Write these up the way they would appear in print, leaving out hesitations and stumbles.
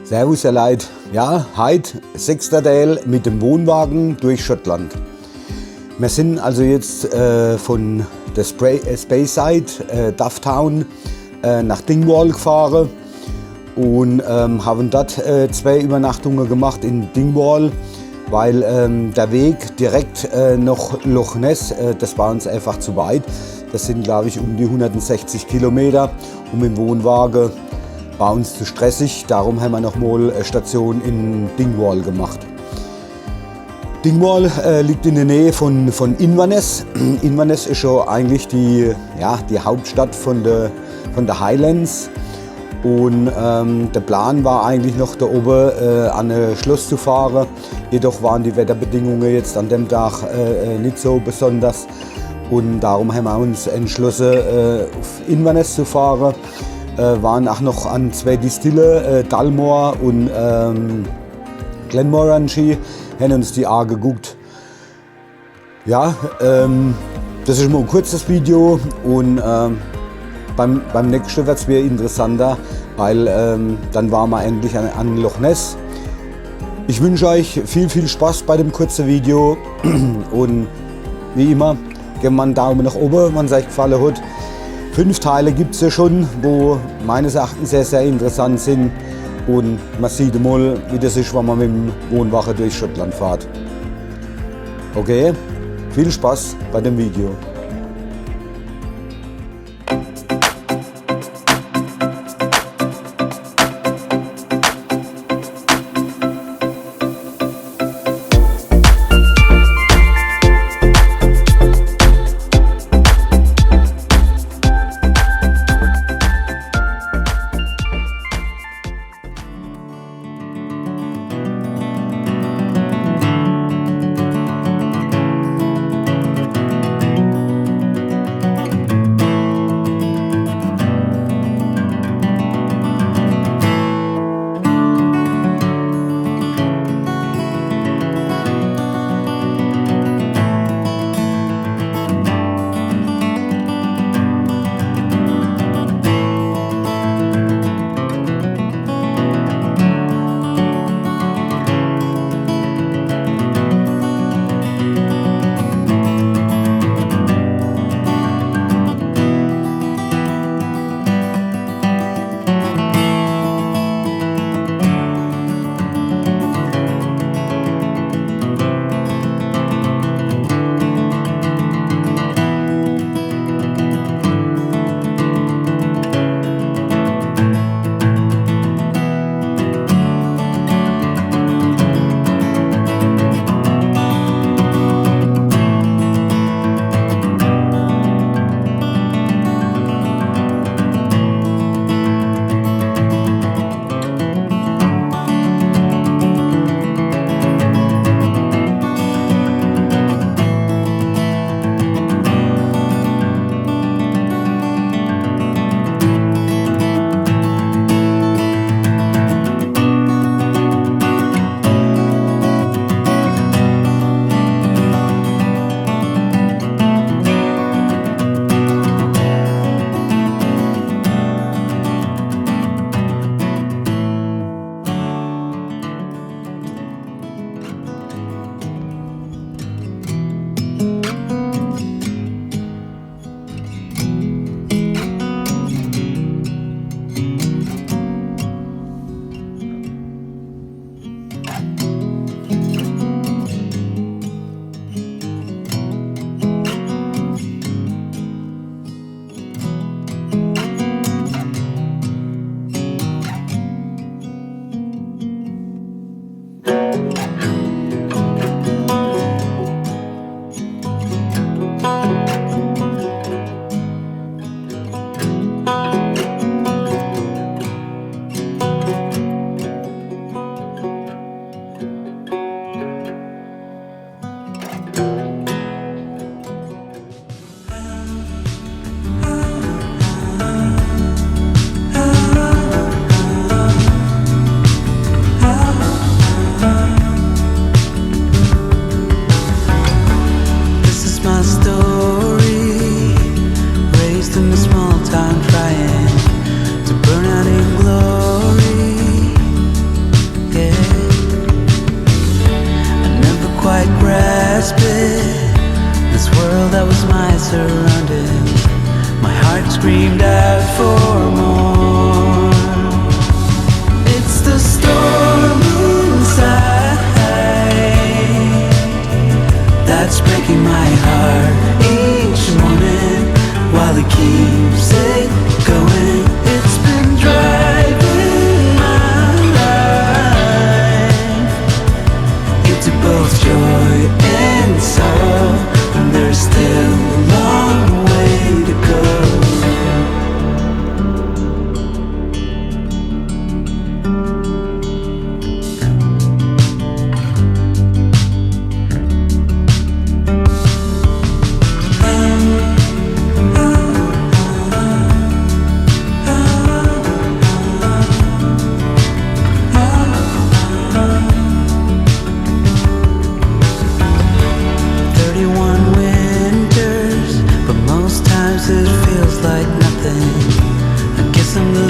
Servus ihr Leute, ja, heute 6. Teil mit dem Wohnwagen durch Schottland. Wir sind also jetzt von der Speyside, Dufftown, nach Dingwall gefahren und haben dort 2 Übernachtungen gemacht in Dingwall, weil der Weg direkt nach Loch Ness, das war uns einfach zu weit. Das sind, glaube ich, um die 160 Kilometer und mit dem Wohnwagen war uns zu stressig. Darum haben wir noch mal eine Station in Dingwall gemacht. Dingwall liegt in der Nähe von Inverness. Inverness ist schon eigentlich die Hauptstadt von der Highlands. Und der Plan war eigentlich noch da oben an ein Schloss zu fahren. Jedoch waren die Wetterbedingungen jetzt an dem Tag nicht so besonders. Und darum haben wir uns entschlossen, auf Inverness zu fahren. Waren auch noch an 2 Distillen, Dalmore und Glenmorangie, haben uns die angeguckt. Ja, das ist mal ein kurzes Video und beim nächsten wird es wieder interessanter, weil dann waren wir endlich an Loch Ness. Ich wünsche euch viel Spaß bei dem kurzen Video und wie immer, gebt mal einen Daumen nach oben, wenn es euch gefallen hat. 5 Teile gibt es ja schon, wo meines Erachtens sehr interessant sind. Und man sieht mal, wie das ist, wenn man mit dem Wohnwagen durch Schottland fährt. Okay, viel Spaß bei dem Video.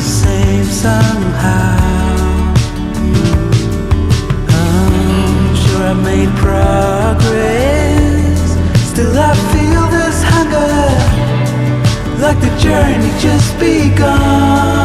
same somehow. I'm sure I've made progress. Still I feel this hunger, like the journey just begun.